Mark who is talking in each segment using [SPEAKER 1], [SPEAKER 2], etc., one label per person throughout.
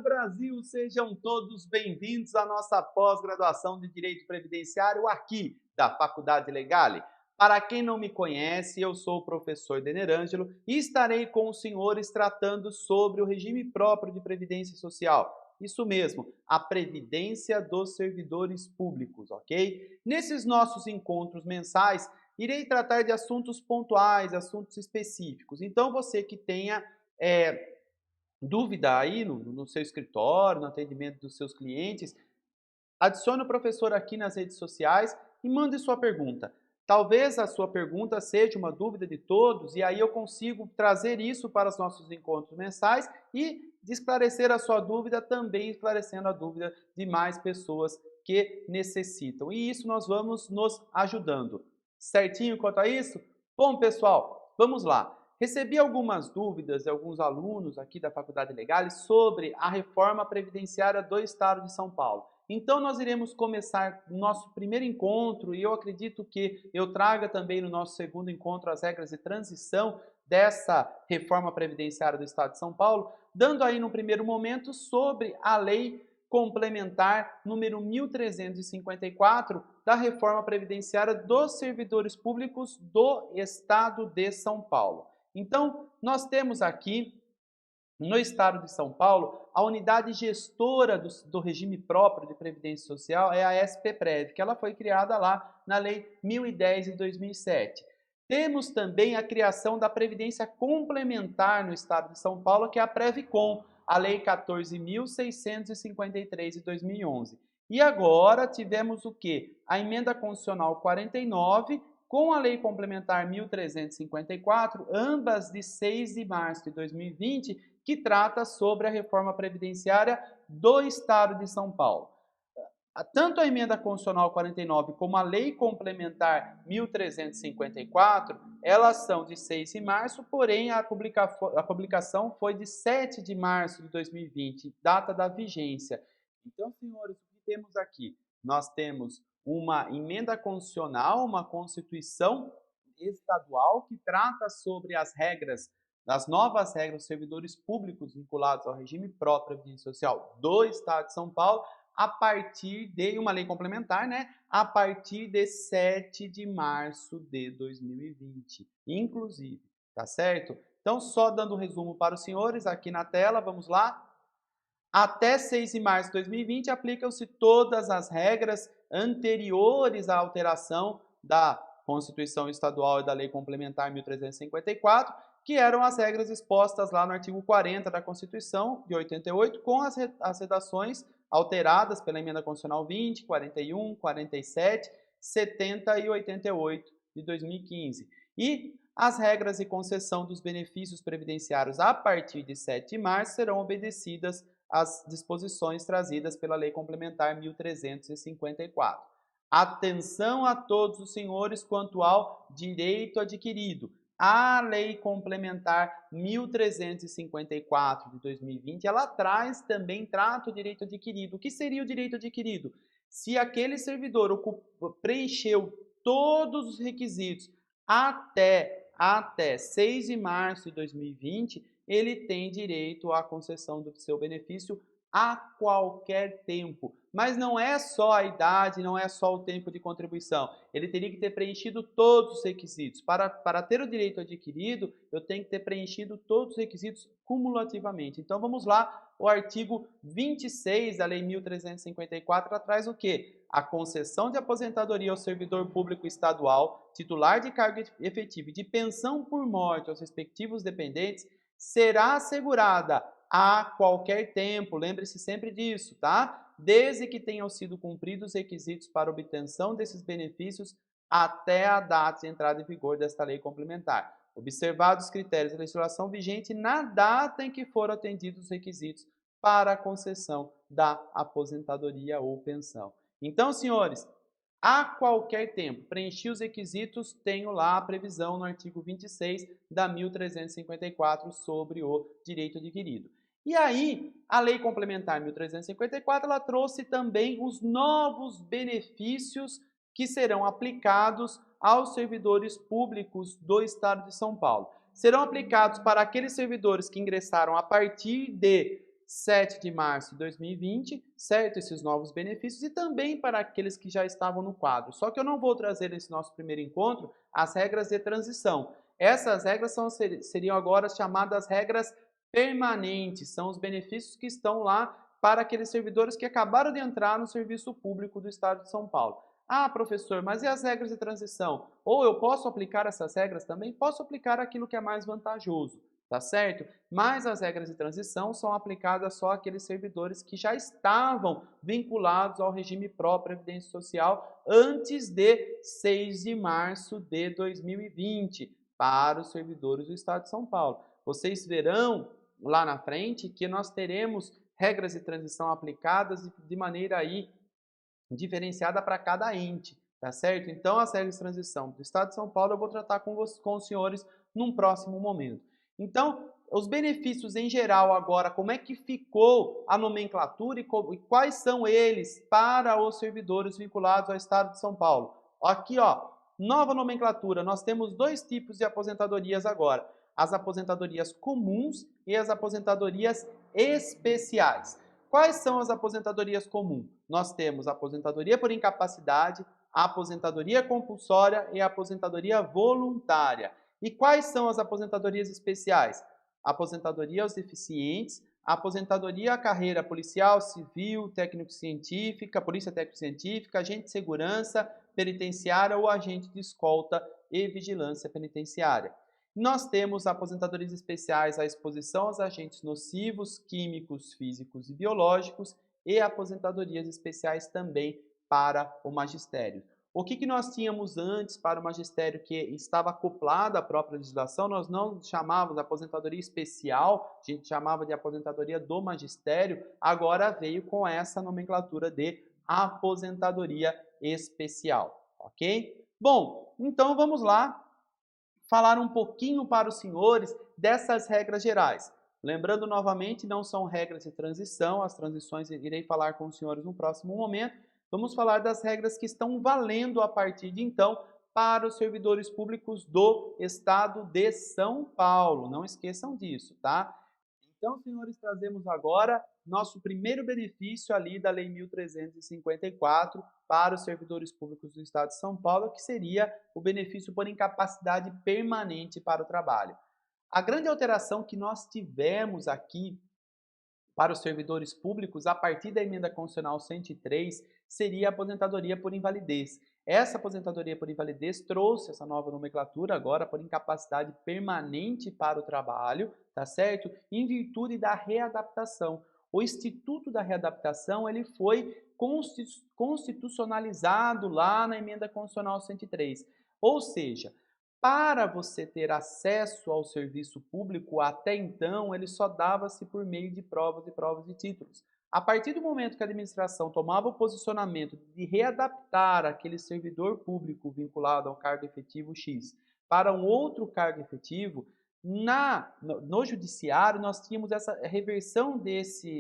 [SPEAKER 1] Brasil! Sejam todos bem-vindos à nossa pós-graduação de Direito Previdenciário aqui da Faculdade Legale. Para quem não me conhece, eu sou o professor Denerângelo e estarei com os senhores tratando sobre o regime próprio de previdência social. Isso mesmo, a previdência dos servidores públicos, ok? Nesses nossos encontros mensais, irei tratar de assuntos pontuais, assuntos específicos. Então, você que tenha dúvida aí no seu escritório, no atendimento dos seus clientes, adicione o professor aqui nas redes sociais e mande sua pergunta. Talvez a sua pergunta seja uma dúvida de todos e aí eu consigo trazer isso para os nossos encontros mensais e esclarecer a sua dúvida também esclarecendo a dúvida de mais pessoas que necessitam. E isso nós vamos nos ajudando. Certinho quanto a isso? Bom, pessoal, vamos lá. Recebi algumas dúvidas de alguns alunos aqui da Faculdade Legal sobre a reforma previdenciária do Estado de São Paulo. Então, nós iremos começar nosso primeiro encontro e eu acredito que eu traga também no nosso segundo encontro as regras de transição dessa reforma previdenciária do Estado de São Paulo, dando aí no primeiro momento sobre a lei complementar número 1354 da reforma previdenciária dos servidores públicos do Estado de São Paulo. Então, nós temos aqui no estado de São Paulo, a unidade gestora do regime próprio de previdência social é a SPPrev, que ela foi criada lá na Lei 1010 de 2007. Temos também a criação da Previdência Complementar no estado de São Paulo, que é a Previcom, a Lei 14.653 de 2011. E agora tivemos o quê? A Emenda Constitucional 49, com a Lei Complementar 1354, ambas de 6 de março de 2020, que trata sobre a reforma previdenciária do Estado de São Paulo. Tanto a Emenda Constitucional 49 como a Lei Complementar 1354, elas são de 6 de março, porém a publicação foi de 7 de março de 2020, data da vigência. Então, senhores, o que temos aqui? Nós temos uma emenda constitucional, uma Constituição estadual que trata sobre as regras, as novas regras dos servidores públicos vinculados ao regime próprio de previdência social do Estado de São Paulo, a partir de uma lei complementar, né? A partir de 7 de março de 2020, inclusive, tá certo? Então, só dando um resumo para os senhores aqui na tela, vamos lá? Até 6 de março de 2020, aplicam-se todas as regras anteriores à alteração da Constituição Estadual e da Lei Complementar 1354, que eram as regras expostas lá no artigo 40 da Constituição de 88, com as redações alteradas pela Emenda Constitucional 20, 41, 47, 70 e 88 de 2015. E as regras de concessão dos benefícios previdenciários a partir de 7 de março serão obedecidas às disposições trazidas pela Lei Complementar 1354. Atenção a todos os senhores quanto ao direito adquirido. A Lei Complementar 1354 de 2020, ela trata o direito adquirido. O que seria o direito adquirido? Se aquele servidor preencheu todos os requisitos até 6 de março de 2020, ele tem direito à concessão do seu benefício a qualquer tempo. Mas não é só a idade, não é só o tempo de contribuição. Ele teria que ter preenchido todos os requisitos. Para ter o direito adquirido, eu tenho que ter preenchido todos os requisitos cumulativamente. Então vamos lá, o artigo 26 da Lei 1354 traz o quê? A concessão de aposentadoria ao servidor público estadual, titular de cargo efetivo e de pensão por morte aos respectivos dependentes, será assegurada a qualquer tempo, lembre-se sempre disso, tá? Desde que tenham sido cumpridos os requisitos para obtenção desses benefícios até a data de entrada em vigor desta lei complementar, observados os critérios da legislação vigente na data em que foram atendidos os requisitos para a concessão da aposentadoria ou pensão. Então, senhores, a qualquer tempo, preenchi os requisitos, tenho lá a previsão no artigo 26 da 1354 sobre o direito adquirido. E aí, a Lei Complementar 1354, ela trouxe também os novos benefícios que serão aplicados aos servidores públicos do Estado de São Paulo. Serão aplicados para aqueles servidores que ingressaram a partir de 7 de março de 2020, certo? Esses novos benefícios e também para aqueles que já estavam no quadro. Só que eu não vou trazer nesse nosso primeiro encontro as regras de transição. Essas regras seriam agora chamadas regras permanentes, são os benefícios que estão lá para aqueles servidores que acabaram de entrar no serviço público do Estado de São Paulo. Ah, professor, mas e as regras de transição? Ou eu posso aplicar essas regras também? Posso aplicar aquilo que é mais vantajoso, tá certo? Mas as regras de transição são aplicadas só àqueles servidores que já estavam vinculados ao regime próprio Previdência Social antes de 6 de março de 2020, para os servidores do Estado de São Paulo. Vocês verão lá na frente que nós teremos regras de transição aplicadas de maneira aí diferenciada para cada ente, tá certo? Então, as regras de transição do Estado de São Paulo eu vou tratar com os senhores num próximo momento. Então, os benefícios em geral agora, como é que ficou a nomenclatura e quais são eles para os servidores vinculados ao Estado de São Paulo? Aqui, ó, nova nomenclatura, nós temos dois tipos de aposentadorias agora, as aposentadorias comuns e as aposentadorias especiais. Quais são as aposentadorias comuns? Nós temos a aposentadoria por incapacidade, a aposentadoria compulsória e a aposentadoria voluntária. E quais são as aposentadorias especiais? A aposentadoria aos deficientes, a aposentadoria à carreira policial, civil, técnico-científica, polícia técnico-científica, agente de segurança penitenciária ou agente de escolta e vigilância penitenciária. Nós temos aposentadorias especiais à exposição aos agentes nocivos, químicos, físicos e biológicos e aposentadorias especiais também para o magistério. O que nós tínhamos antes para o magistério que estava acoplado à própria legislação, nós não chamávamos de aposentadoria especial, a gente chamava de aposentadoria do magistério, agora veio com essa nomenclatura de aposentadoria especial, ok? Bom, então vamos lá falar um pouquinho para os senhores dessas regras gerais. Lembrando novamente, não são regras de transição, as transições irei falar com os senhores no próximo momento. Vamos falar das regras que estão valendo a partir de então para os servidores públicos do Estado de São Paulo. Não esqueçam disso, tá? Então, senhores, trazemos agora nosso primeiro benefício ali da Lei 1354 para os servidores públicos do Estado de São Paulo, que seria o benefício por incapacidade permanente para o trabalho. A grande alteração que nós tivemos aqui para os servidores públicos, a partir da emenda constitucional 103, seria a aposentadoria por invalidez. Essa aposentadoria por invalidez trouxe essa nova nomenclatura agora por incapacidade permanente para o trabalho, tá certo? Em virtude da readaptação. O Instituto da Readaptação ele foi constitucionalizado lá na emenda constitucional 103. Ou seja, para você ter acesso ao serviço público, até então, ele só dava-se por meio de provas e títulos. A partir do momento que a administração tomava o posicionamento de readaptar aquele servidor público vinculado ao cargo efetivo X para um outro cargo efetivo, no judiciário nós tínhamos essa reversão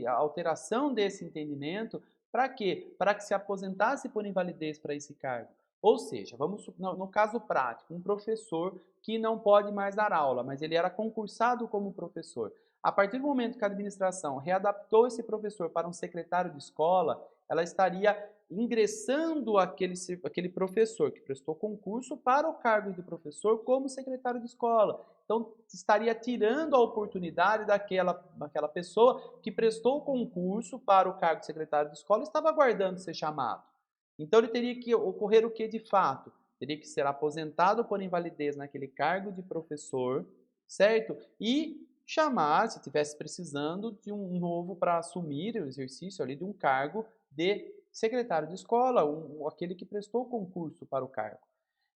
[SPEAKER 1] a alteração desse entendimento, para quê? Para que se aposentasse por invalidez para esse cargo. Ou seja, vamos no caso prático, um professor que não pode mais dar aula, mas ele era concursado como professor. A partir do momento que a administração readaptou esse professor para um secretário de escola, ela estaria ingressando aquele professor que prestou concurso para o cargo de professor como secretário de escola. Então, estaria tirando a oportunidade daquela pessoa que prestou concurso para o cargo de secretário de escola e estava aguardando ser chamado. Então, ele teria que ocorrer o que de fato? Teria que ser aposentado por invalidez naquele cargo de professor, certo? E chamar, se estivesse precisando, de um novo para assumir o exercício ali de um cargo de secretário de escola, aquele que prestou concurso para o cargo.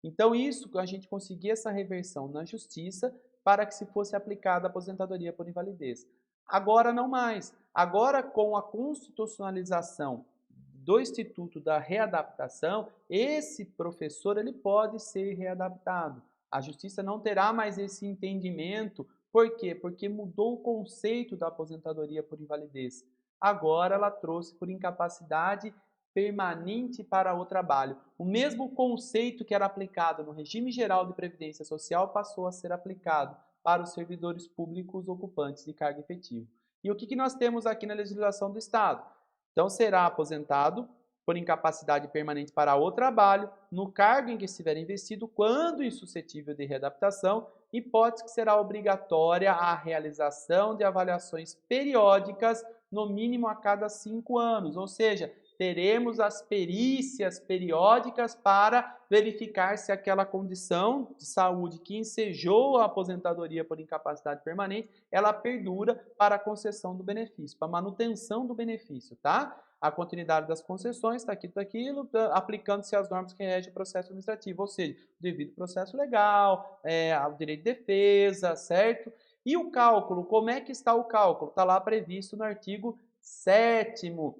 [SPEAKER 1] Então, isso, a gente conseguia essa reversão na justiça para que se fosse aplicada a aposentadoria por invalidez. Agora não mais. Agora, com a constitucionalização do Instituto da Readaptação, esse professor ele pode ser readaptado. A justiça não terá mais esse entendimento. Por quê? Porque mudou o conceito da aposentadoria por invalidez. Agora ela trouxe por incapacidade permanente para o trabalho. O mesmo conceito que era aplicado no regime geral de previdência social passou a ser aplicado para os servidores públicos ocupantes de cargo efetivo. E o que nós temos aqui na legislação do Estado? Então, será aposentado por incapacidade permanente para o trabalho, no cargo em que estiver investido, quando insuscetível de readaptação, hipótese que será obrigatória a realização de avaliações periódicas, no mínimo a cada 5 anos, ou seja, teremos as perícias periódicas para verificar se aquela condição de saúde que ensejou a aposentadoria por incapacidade permanente, ela perdura para a concessão do benefício, para a manutenção do benefício, tá? A continuidade das concessões, está aqui, daquilo, aplicando-se as normas que regem o processo administrativo, ou seja, devido processo legal, o direito de defesa, certo? E o cálculo, como é que está o cálculo? Está lá previsto no artigo 7º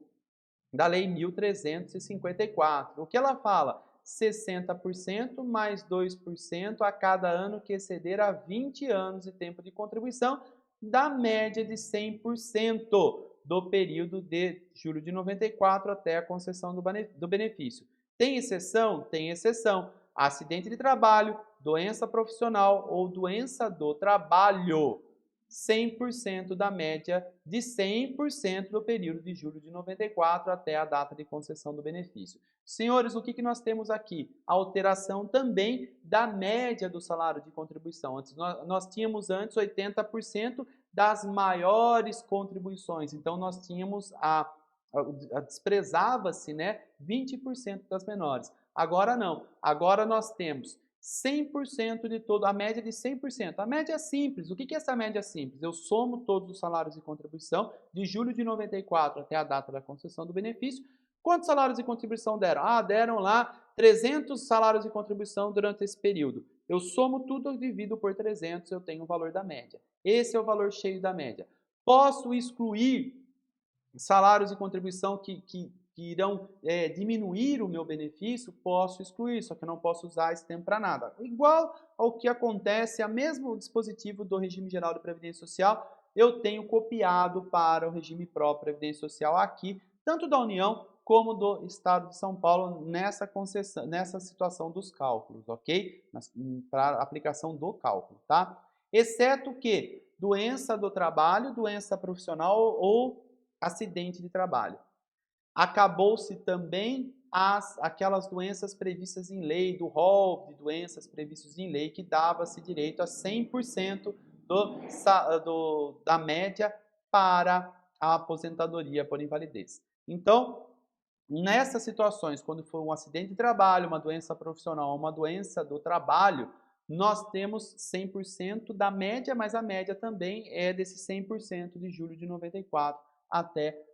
[SPEAKER 1] da Lei 1354. O que ela fala? 60% mais 2% a cada ano que exceder a 20 anos de tempo de contribuição, da média de 100% do período de julho de 94 até a concessão do benefício. Tem exceção? Tem exceção. Acidente de trabalho, doença profissional ou doença do trabalho. 100% da média de 100% do período de julho de 94 até a data de concessão do benefício. Senhores, o que nós temos aqui? A alteração também da média do salário de contribuição. Nós tínhamos antes 80% das maiores contribuições, então nós tínhamos desprezava-se, né, 20% das menores. Agora não, agora nós temos 100% de todo, a média de 100%. A média é simples. O que é essa média simples? Eu somo todos os salários de contribuição de julho de 94 até a data da concessão do benefício. Quantos salários de contribuição deram? Deram lá 300 salários de contribuição durante esse período. Eu somo tudo, divido por 300, eu tenho o valor da média. Esse é o valor cheio da média. Posso excluir salários de contribuição que irão diminuir o meu benefício, posso excluir, só que eu não posso usar esse tempo para nada. Igual ao que acontece, a mesmo dispositivo do regime geral de previdência social, eu tenho copiado para o regime próprio de previdência social aqui, tanto da União como do Estado de São Paulo, nessa situação dos cálculos, ok? Para aplicação do cálculo, tá? Exceto que doença do trabalho, doença profissional ou acidente de trabalho. Acabou-se também aquelas doenças previstas em lei, do rol de doenças previstas em lei, que dava-se direito a 100% da média para a aposentadoria por invalidez. Então, nessas situações, quando for um acidente de trabalho, uma doença profissional, uma doença do trabalho, nós temos 100% da média, mas a média também é desse 100% de julho de 94 até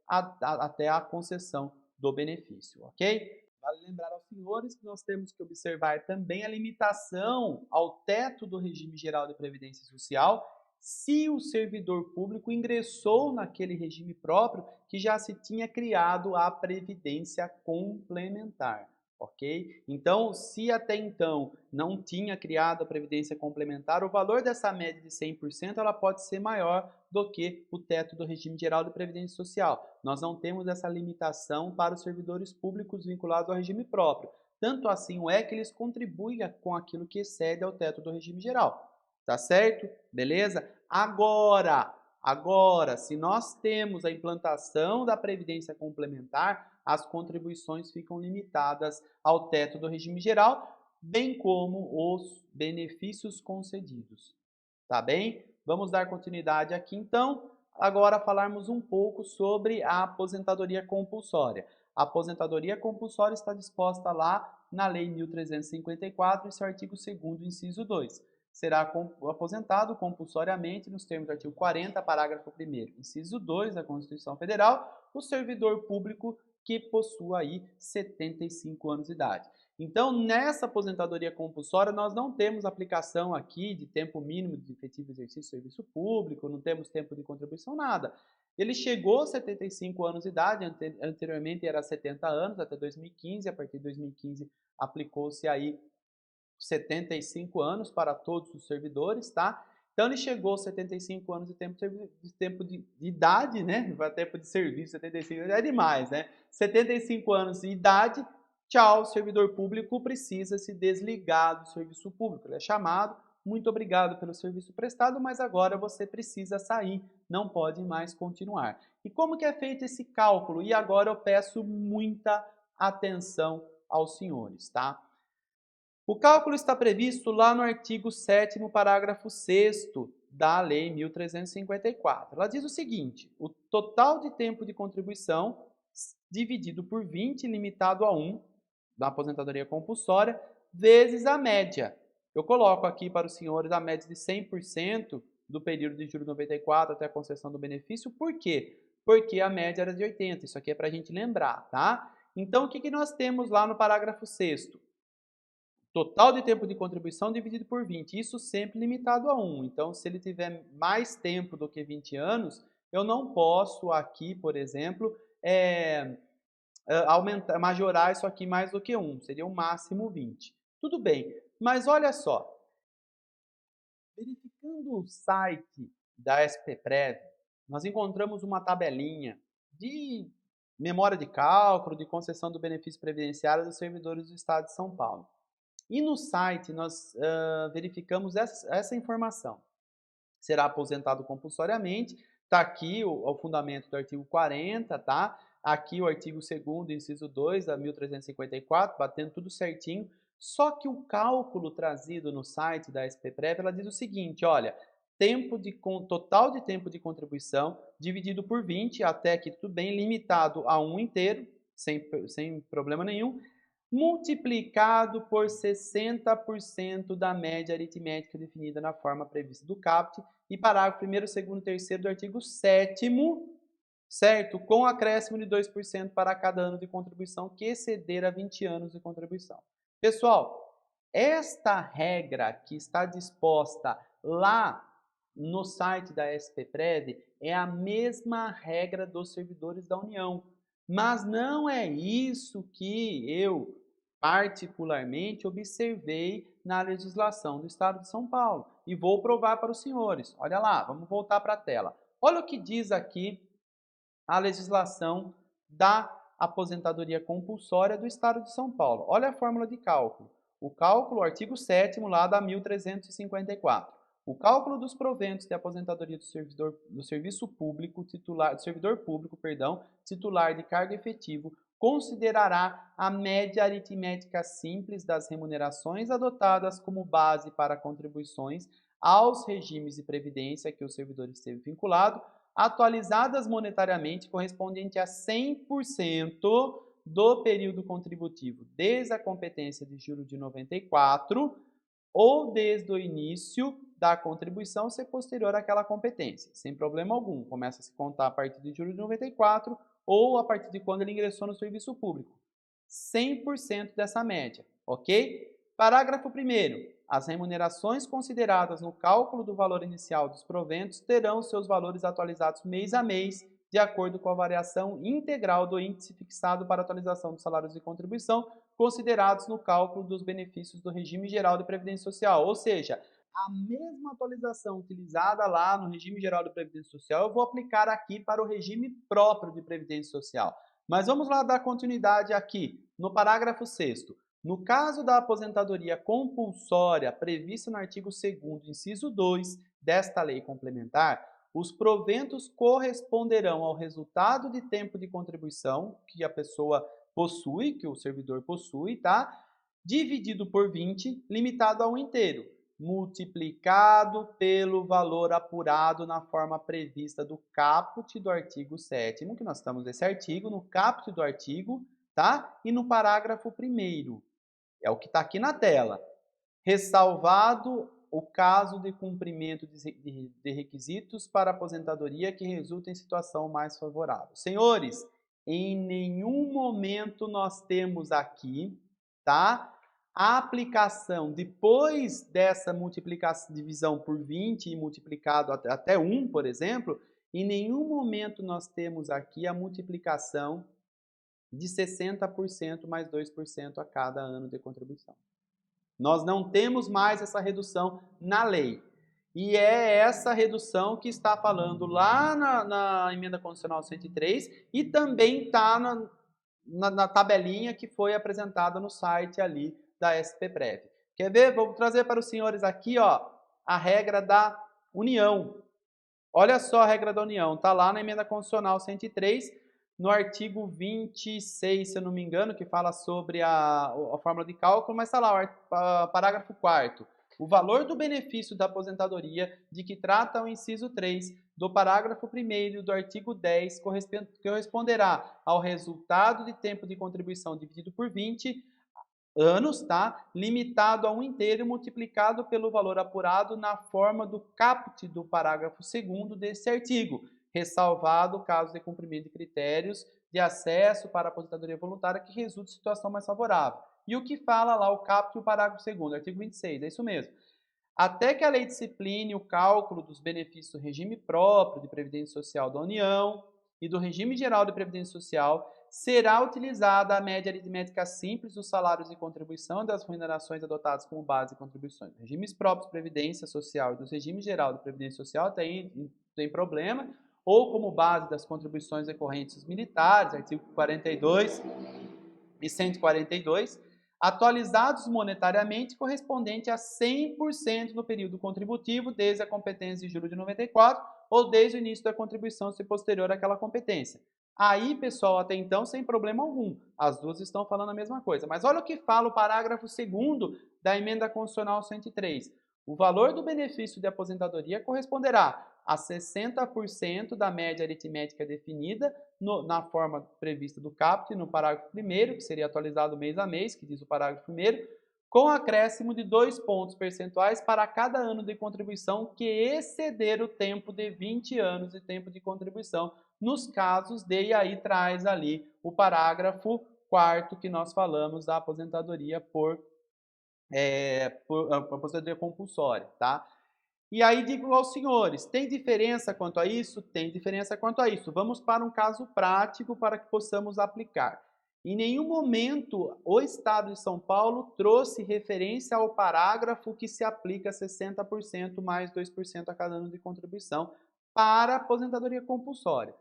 [SPEAKER 1] a concessão do benefício, ok? Vale lembrar aos senhores que nós temos que observar também a limitação ao teto do regime geral de previdência social se o servidor público ingressou naquele regime próprio que já se tinha criado a previdência complementar. Ok? Então, se até então não tinha criado a previdência complementar, o valor dessa média de 100% ela pode ser maior do que o teto do regime geral de previdência social. Nós não temos essa limitação para os servidores públicos vinculados ao regime próprio. Tanto assim é que eles contribuem com aquilo que excede ao teto do regime geral. Tá certo? Beleza? Agora, se nós temos a implantação da previdência complementar, as contribuições ficam limitadas ao teto do regime geral, bem como os benefícios concedidos. Tá bem? Vamos dar continuidade aqui então. Agora falarmos um pouco sobre a aposentadoria compulsória. A aposentadoria compulsória está disposta lá na Lei 1354, em seu artigo 2º, inciso 2. Será aposentado compulsoriamente nos termos do artigo 40, parágrafo 1º, inciso 2 da Constituição Federal, o servidor público que possua aí 75 anos de idade. Então, nessa aposentadoria compulsória, nós não temos aplicação aqui de tempo mínimo de efetivo exercício de serviço público, não temos tempo de contribuição, nada. Ele chegou aos 75 anos de idade, anteriormente era 70 anos, até 2015, a partir de 2015 aplicou-se aí 75 anos para todos os servidores, tá? Então ele chegou aos 75 anos de tempo de idade, né? Tempo de serviço, 75 é demais, né? 75 anos de idade, tchau, o servidor público precisa se desligar do serviço público. Ele é chamado muito obrigado pelo serviço prestado, mas agora você precisa sair, não pode mais continuar. E como que é feito esse cálculo? E agora eu peço muita atenção aos senhores, tá? O cálculo está previsto lá no artigo 7º, parágrafo 6º da Lei 1354. Ela diz o seguinte: o total de tempo de contribuição dividido por 20, limitado a 1, da aposentadoria compulsória, vezes a média. Eu coloco aqui para os senhores a média de 100% do período de julho de 94 até a concessão do benefício. Por quê? Porque a média era de 80. Isso aqui é para a gente lembrar, tá? Então, o que nós temos lá no parágrafo 6º? Total de tempo de contribuição dividido por 20, isso sempre limitado a 1. Então, se ele tiver mais tempo do que 20 anos, eu não posso aqui, por exemplo, majorar isso aqui mais do que 1, seria o máximo 20. Tudo bem, mas olha só, verificando o site da SPPrev, nós encontramos uma tabelinha de memória de cálculo, de concessão do benefício previdenciário dos servidores do Estado de São Paulo. E no site nós verificamos essa informação. Será aposentado compulsoriamente, está aqui o fundamento do artigo 40, tá? Aqui o artigo 2º, inciso 2 da 1354, batendo tudo certinho. Só que o cálculo trazido no site da SPPrev, ela diz o seguinte, olha, total de tempo de contribuição dividido por 20, até aqui tudo bem, limitado a 1 inteiro, sem problema nenhum, multiplicado por 60% da média aritmética definida na forma prevista do caput e parágrafo 1º, 2º e 3º do artigo 7º, certo? Com acréscimo de 2% para cada ano de contribuição que exceder a 20 anos de contribuição. Pessoal, esta regra que está disposta lá no site da SPPrev é a mesma regra dos servidores da União, mas não é isso que eu particularmente observei na legislação do Estado de São Paulo. E vou provar para os senhores. Olha lá, vamos voltar para a tela. Olha o que diz aqui a legislação da aposentadoria compulsória do Estado de São Paulo. Olha a fórmula de cálculo. O cálculo, o artigo 7º lá da 1354. O cálculo dos proventos de aposentadoria do serviço público titular, do servidor público, titular de cargo efetivo, considerará a média aritmética simples das remunerações adotadas como base para contribuições aos regimes de previdência que o servidor esteve vinculado, atualizadas monetariamente correspondente a 100% do período contributivo desde a competência de julho de 94 ou desde o início da contribuição ser posterior àquela competência, sem problema algum. Começa a se contar a partir de julho de 94 ou a partir de quando ele ingressou no serviço público. 100% dessa média, ok? Parágrafo 1º. As remunerações consideradas no cálculo do valor inicial dos proventos terão seus valores atualizados mês a mês, de acordo com a variação integral do índice fixado para atualização dos salários de contribuição, considerados no cálculo dos benefícios do regime geral de previdência social. Ou seja, a mesma atualização utilizada lá no regime geral de previdência social, eu vou aplicar aqui para o regime próprio de previdência social. Mas vamos lá dar continuidade aqui, no parágrafo 6º. No caso da aposentadoria compulsória prevista no artigo 2º, inciso 2 desta lei complementar, os proventos corresponderão ao resultado de tempo de contribuição que a pessoa possui, que o servidor possui, tá? Dividido por 20, limitado a 1 inteiro, multiplicado pelo valor apurado na forma prevista do caput do artigo 7º, que nós estamos nesse artigo, no caput do artigo, tá? E no parágrafo 1º. É o que está aqui na tela. Ressalvado o caso de cumprimento de requisitos para aposentadoria que resulta em situação mais favorável. Senhores, em nenhum momento nós temos aqui, tá? A aplicação, depois dessa multiplicação, divisão por 20 e multiplicado até 1, por exemplo, em nenhum momento nós temos aqui a multiplicação de 60% mais 2% a cada ano de contribuição. Nós não temos mais essa redução na lei. E é essa redução que está falando lá na Emenda Constitucional 103 e também está na tabelinha que foi apresentada no site ali da SPPrev. Quer ver? Vou trazer para os senhores aqui, ó, a regra da União. Olha só a regra da União, está lá na emenda constitucional 103, no artigo 26, se eu não me engano, que fala sobre a fórmula de cálculo, mas está lá o parágrafo 4º. O valor do benefício da aposentadoria de que trata o inciso 3 do parágrafo 1º do artigo 10 corresponderá ao resultado de tempo de contribuição dividido por 20 anos, tá? Limitado a 1 inteiro multiplicado pelo valor apurado na forma do caput do parágrafo 2º desse artigo, ressalvado o caso de cumprimento de critérios de acesso para a aposentadoria voluntária que resulte em situação mais favorável. E o que fala lá o caput do parágrafo 2º, artigo 26, é isso mesmo. Até que a lei discipline o cálculo dos benefícios do regime próprio de previdência social da União e do regime geral de previdência social, será utilizada a média aritmética simples dos salários de contribuição e das remunerações adotadas como base de contribuições. Regimes próprios de previdência social e dos regimes geral de previdência social tem problema, ou como base das contribuições decorrentes dos militares, artigo 42 e 142, atualizados monetariamente correspondente a 100% no período contributivo desde a competência de julho de 94 ou desde o início da contribuição se posterior àquela competência. Aí, pessoal, até então, sem problema algum. As duas estão falando a mesma coisa. Mas olha o que fala o parágrafo 2º da emenda constitucional 103. O valor do benefício de aposentadoria corresponderá a 60% da média aritmética definida na forma prevista do caput, no parágrafo 1º, que seria atualizado mês a mês, que diz o parágrafo 1º, com acréscimo de 2 pontos percentuais para cada ano de contribuição que exceder o tempo de 20 anos de tempo de contribuição, nos casos de, e aí traz ali o parágrafo 4º que nós falamos da aposentadoria por aposentadoria compulsória, tá? E aí digo aos senhores, tem diferença quanto a isso? Tem diferença quanto a isso. Vamos para um caso prático para que possamos aplicar. Em nenhum momento o Estado de São Paulo trouxe referência ao parágrafo que se aplica 60% mais 2% a cada ano de contribuição para a aposentadoria compulsória.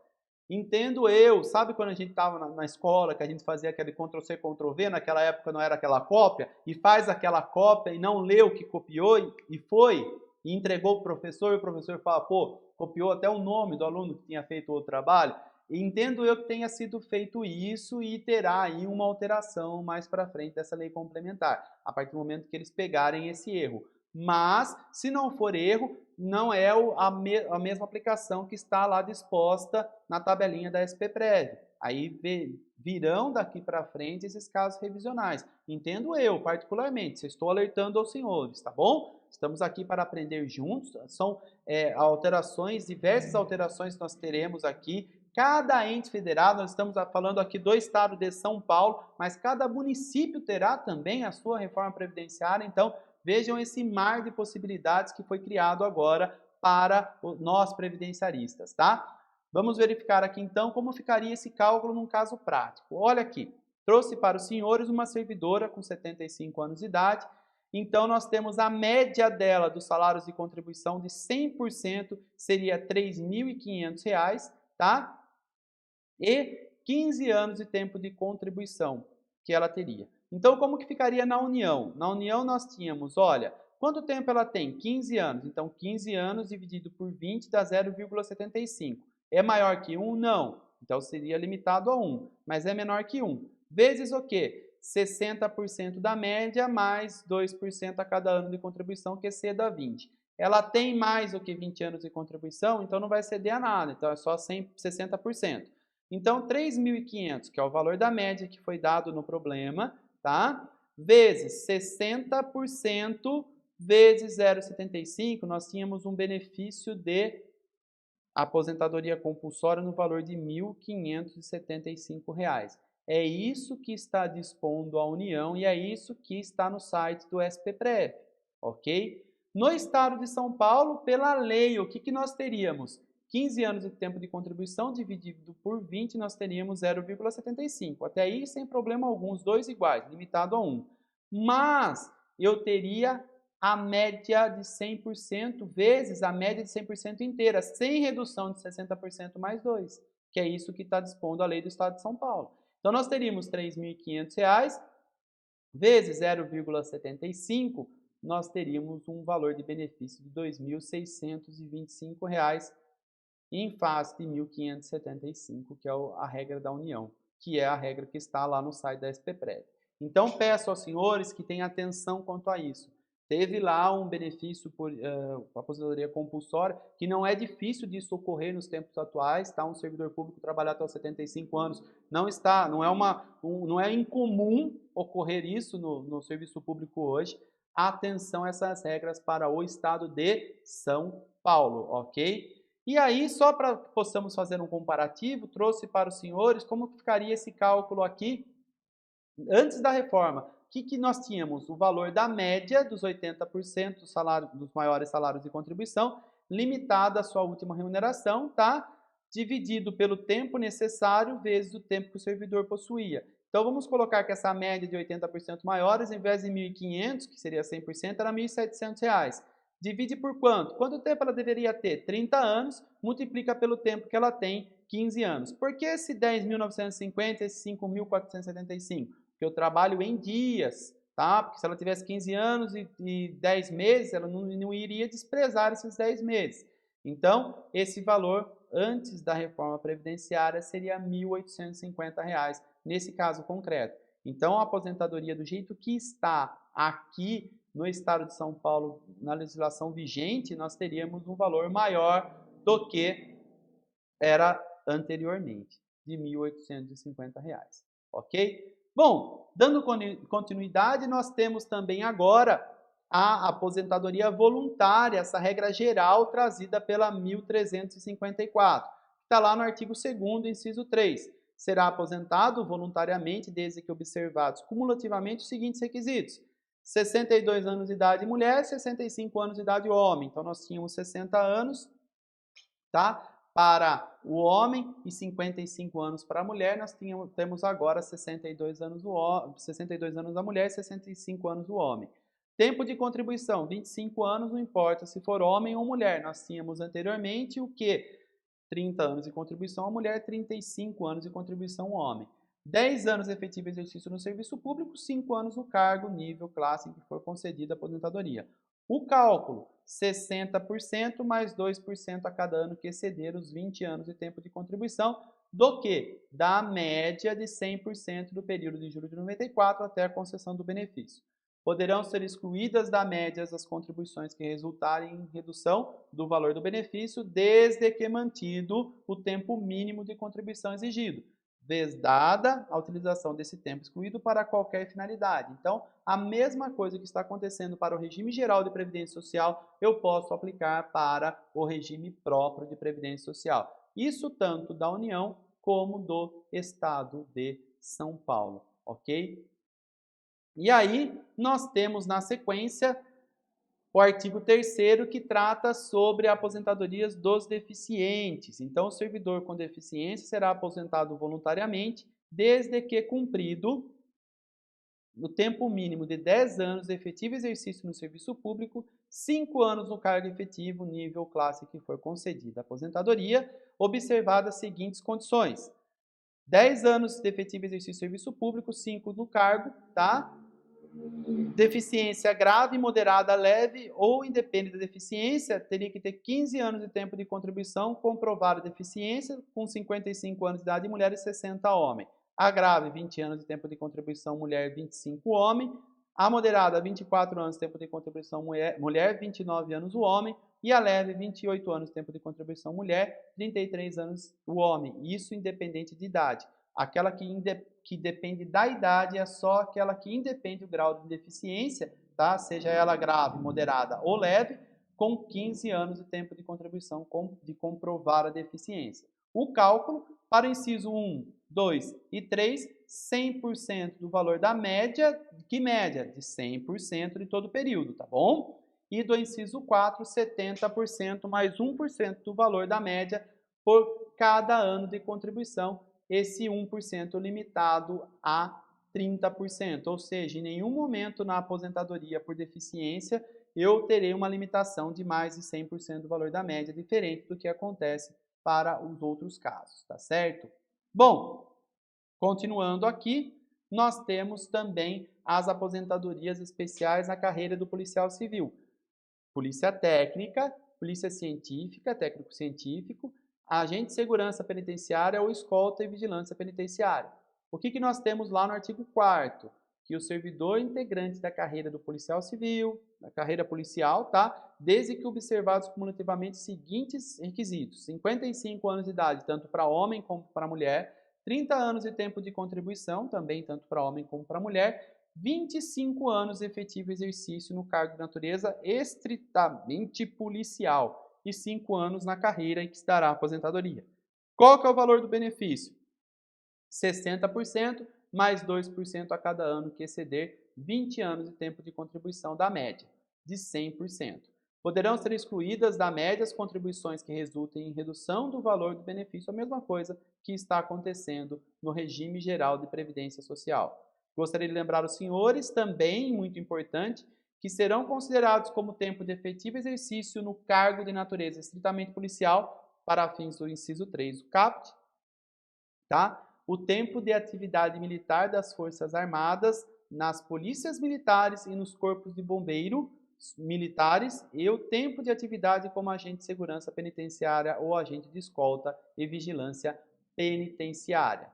[SPEAKER 1] Entendo eu, sabe quando a gente estava na escola, que a gente fazia aquele Ctrl-C, Ctrl-V, naquela época não era aquela cópia, e faz aquela cópia e não lê o que copiou e foi, e entregou para o professor, e o professor fala, pô, copiou até o nome do aluno que tinha feito o trabalho. Entendo eu que tenha sido feito isso e terá aí uma alteração mais para frente dessa lei complementar, a partir do momento que eles pegarem esse erro. Mas, se não for erro, não é a mesma aplicação que está lá disposta na tabelinha da SPPrev. Aí virão daqui para frente esses casos revisionais. Entendo eu, particularmente, estou alertando aos senhores, tá bom? Estamos aqui para aprender juntos, são alterações, diversas alterações que nós teremos aqui. Cada ente federado, nós estamos falando aqui do estado de São Paulo, mas cada município terá também a sua reforma previdenciária, então vejam esse mar de possibilidades que foi criado agora para nós previdenciaristas, tá? Vamos verificar aqui então como ficaria esse cálculo num caso prático. Olha aqui, trouxe para os senhores uma servidora com 75 anos de idade, então nós temos a média dela dos salários de contribuição de 100% seria R$ 3.500, tá? E 15 anos de tempo de contribuição que ela teria. Então, como que ficaria na União? Na União nós tínhamos, olha, quanto tempo ela tem? 15 anos. Então, 15 anos dividido por 20 dá 0,75. É maior que 1? Não. Então, seria limitado a 1. Mas é menor que 1. Vezes o quê? 60% da média mais 2% a cada ano de contribuição, que exceda 20. Ela tem mais do que 20 anos de contribuição, então não vai ceder a nada. Então, é só 60%. Então, 3.500, que é o valor da média que foi dado no problema, tá? Vezes 60% vezes 0,75, nós tínhamos um benefício de aposentadoria compulsória no valor de R$ 1.575. É isso que está dispondo a União e é isso que está no site do SPPrev, ok? No estado de São Paulo, pela lei, o que nós teríamos? 15 anos de tempo de contribuição dividido por 20, nós teríamos 0,75. Até aí, sem problema algum, os dois iguais, limitado a 1. Mas eu teria a média de 100% vezes a média de 100% inteira, sem redução de 60% mais 2, que é isso que está dispondo a lei do Estado de São Paulo. Então, nós teríamos R$ 3.500 vezes 0,75, nós teríamos um valor de benefício de R$ 2.625 em face de 1.575, que é a regra da União, que é a regra que está lá no site da SPPREV. Então, peço aos senhores que tenham atenção quanto a isso. Teve lá um benefício por aposentadoria compulsória, que não é difícil disso ocorrer nos tempos atuais, tá? Um servidor público trabalhar até os 75 anos não é incomum ocorrer isso no serviço público hoje. Atenção a essas regras para o estado de São Paulo, ok? E aí, só para que possamos fazer um comparativo, trouxe para os senhores como ficaria esse cálculo aqui antes da reforma. O que nós tínhamos? O valor da média dos 80% dos maiores salários de contribuição, limitado à sua última remuneração, tá? Dividido pelo tempo necessário vezes o tempo que o servidor possuía. Então, vamos colocar que essa média de 80% maiores, em vez de 1.500, que seria 100%, era R$ 1.700. Divide por quanto? Quanto tempo ela deveria ter? 30 anos, multiplica pelo tempo que ela tem, 15 anos. Por que esse 10.950 e esse 5.475? Porque eu trabalho em dias, tá? Porque se ela tivesse 15 anos e 10 meses, ela não iria desprezar esses 10 meses. Então, esse valor, antes da reforma previdenciária, seria R$ 1.850, nesse caso concreto. Então, a aposentadoria do jeito que está aqui no estado de São Paulo, na legislação vigente, nós teríamos um valor maior do que era anteriormente, de R$ 1.850, ok? Bom, dando continuidade, nós temos também agora a aposentadoria voluntária, essa regra geral trazida pela 1354, que está lá no artigo 2º, inciso 3. Será aposentado voluntariamente desde que observados cumulativamente os seguintes requisitos: 62 anos de idade mulher, 65 anos de idade homem. Então, nós tínhamos 60 anos, tá? Para o homem e 55 anos para a mulher, nós temos agora 62 anos da mulher e 65 anos do homem. Tempo de contribuição, 25 anos, não importa se for homem ou mulher. Nós tínhamos anteriormente o quê? 30 anos de contribuição à mulher, 35 anos de contribuição ao homem. 10 anos de efetivo exercício no serviço público, 5 anos no cargo, nível, classe em que for concedida a aposentadoria. O cálculo, 60% mais 2% a cada ano que exceder os 20 anos de tempo de contribuição, do que? Da média de 100% do período de julho de 94 até a concessão do benefício. Poderão ser excluídas da média as contribuições que resultarem em redução do valor do benefício, desde que mantido o tempo mínimo de contribuição exigido, vedada a utilização desse tempo excluído para qualquer finalidade. Então, a mesma coisa que está acontecendo para o regime geral de previdência social, eu posso aplicar para o regime próprio de previdência social. Isso tanto da União como do Estado de São Paulo, ok? E aí, nós temos na sequência o artigo 3º, que trata sobre aposentadorias dos deficientes. Então, o servidor com deficiência será aposentado voluntariamente, desde que cumprido no tempo mínimo de 10 anos de efetivo exercício no serviço público, 5 anos no cargo efetivo, nível, classe que for concedida a aposentadoria, observadas as seguintes condições: 10 anos de efetivo exercício no serviço público, 5 no cargo, tá? Deficiência grave, moderada, leve ou independente da deficiência, teria que ter 15 anos de tempo de contribuição, comprovada deficiência, com 55 anos de idade, mulher e 60 homem. A grave, 20 anos de tempo de contribuição, mulher, 25 homem. A moderada, 24 anos de tempo de contribuição, mulher, 29 anos o homem. E a leve, 28 anos de tempo de contribuição, mulher, 33 anos o homem. Isso independente de idade. Aquela que depende da idade é só aquela que independe do grau de deficiência, tá? Seja ela grave, moderada ou leve, com 15 anos de tempo de contribuição de comprovar a deficiência. O cálculo para o inciso 1, 2 e 3, 100% do valor da média, que média? De 100% de todo o período, tá bom? E do inciso 4, 70% mais 1% do valor da média por cada ano de contribuição, esse 1% limitado a 30%, ou seja, em nenhum momento na aposentadoria por deficiência eu terei uma limitação de mais de 100% do valor da média, diferente do que acontece para os outros casos, tá certo? Bom, continuando aqui, nós temos também as aposentadorias especiais na carreira do policial civil. Polícia técnica, polícia científica, técnico-científico, agente de segurança penitenciária ou escolta e vigilância penitenciária. O que nós temos lá no artigo 4º? Que o servidor integrante da carreira do policial civil, da carreira policial, tá? Desde que observados cumulativamente os seguintes requisitos: 55 anos de idade, tanto para homem como para mulher, 30 anos de tempo de contribuição, também tanto para homem como para mulher, 25 anos de efetivo exercício no cargo de natureza estritamente policial e 5 anos na carreira em que se dará a aposentadoria. Qual que é o valor do benefício? 60% mais 2% a cada ano que exceder 20 anos de tempo de contribuição da média, de 100%. Poderão ser excluídas da média as contribuições que resultem em redução do valor do benefício, a mesma coisa que está acontecendo no regime geral de previdência social. Gostaria de lembrar os senhores, também muito importante, que serão considerados como tempo de efetivo exercício no cargo de natureza estritamente policial, para fins do inciso 3 do caput, tá? O tempo de atividade militar das Forças Armadas, nas polícias militares e nos corpos de bombeiro militares, e o tempo de atividade como agente de segurança penitenciária ou agente de escolta e vigilância penitenciária.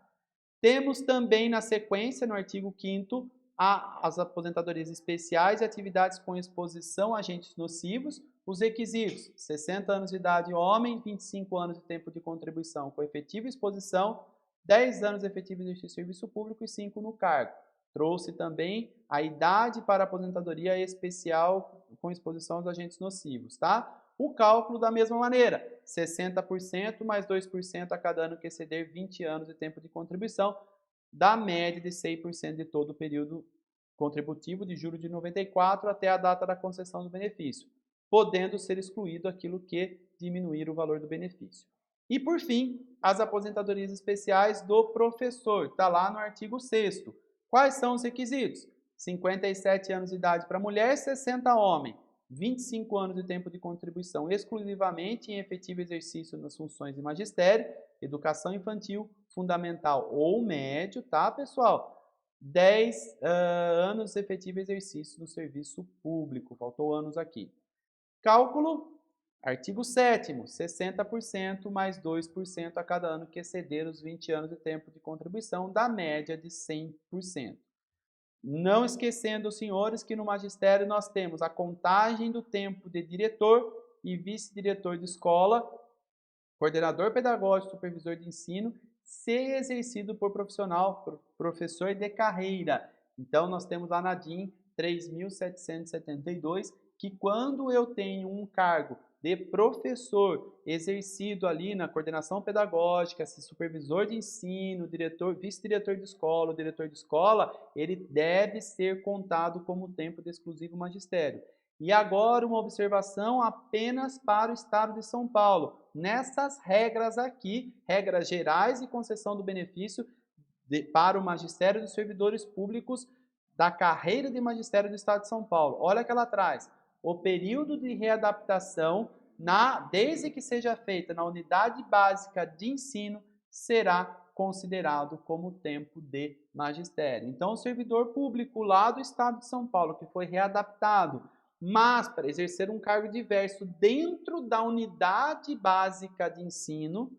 [SPEAKER 1] Temos também na sequência, no artigo 5º, as aposentadorias especiais e atividades com exposição a agentes nocivos. Os requisitos: 60 anos de idade homem, 25 anos de tempo de contribuição com efetiva exposição, 10 anos de efetivo exercício de serviço público e 5 no cargo. Trouxe também a idade para aposentadoria especial com exposição aos agentes nocivos, tá? O cálculo da mesma maneira, 60% mais 2% a cada ano que exceder 20 anos de tempo de contribuição, da média de 6% de todo o período contributivo de julho de 94 até a data da concessão do benefício, podendo ser excluído aquilo que diminuir o valor do benefício. E, por fim, as aposentadorias especiais do professor, está lá no artigo 6º. Quais são os requisitos? 57 anos de idade para mulher, 60 homem. 25 anos de tempo de contribuição exclusivamente em efetivo exercício nas funções de magistério, educação infantil, fundamental ou médio, tá, pessoal? 10 anos de efetivo exercício no serviço público, faltou anos aqui. Cálculo, artigo 7º, 60% mais 2% a cada ano que exceder os 20 anos de tempo de contribuição, da média de 100%. Não esquecendo, senhores, que no magistério nós temos a contagem do tempo de diretor e vice-diretor de escola, coordenador pedagógico, supervisor de ensino, ser exercido por profissional, professor de carreira. Então, nós temos a ANADIM 3.772, que quando eu tenho um cargo de professor exercido ali na coordenação pedagógica, supervisor de ensino, diretor, vice-diretor de escola, diretor de escola, ele deve ser contado como tempo de exclusivo magistério. E agora uma observação apenas para o estado de São Paulo. Nessas regras aqui, regras gerais e concessão do benefício para o magistério dos servidores públicos da carreira de magistério do estado de São Paulo. Olha que ela traz. O período de readaptação, desde que seja feita na unidade básica de ensino, será considerado como tempo de magistério. Então, o servidor público lá do estado de São Paulo, que foi readaptado, mas para exercer um cargo diverso dentro da unidade básica de ensino,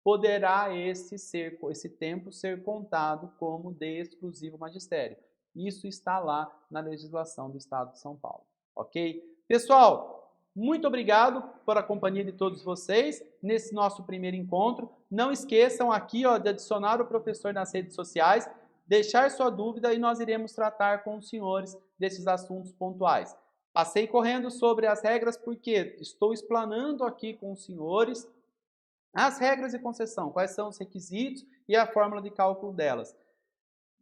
[SPEAKER 1] poderá esse tempo ser contado como de exclusivo magistério. Isso está lá na legislação do estado de São Paulo. Ok? Pessoal, muito obrigado pela companhia de todos vocês nesse nosso primeiro encontro. Não esqueçam aqui de adicionar o professor nas redes sociais, deixar sua dúvida e nós iremos tratar com os senhores desses assuntos pontuais. Passei correndo sobre as regras porque estou explanando aqui com os senhores as regras de concessão, quais são os requisitos e a fórmula de cálculo delas.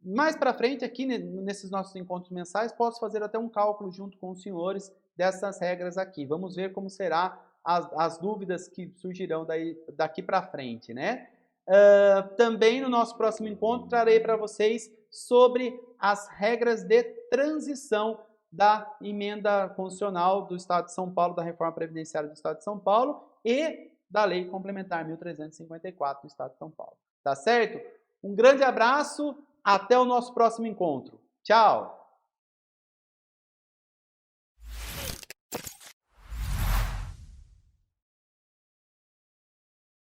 [SPEAKER 1] Mais para frente, aqui nesses nossos encontros mensais, posso fazer até um cálculo junto com os senhores dessas regras aqui. Vamos ver como será as dúvidas que surgirão daqui para frente, né? Também no nosso próximo encontro trarei para vocês sobre as regras de transição da emenda constitucional do Estado de São Paulo, da reforma previdenciária do Estado de São Paulo e da Lei Complementar 1354 do Estado de São Paulo. Tá certo? Um grande abraço Até o nosso próximo encontro. Tchau!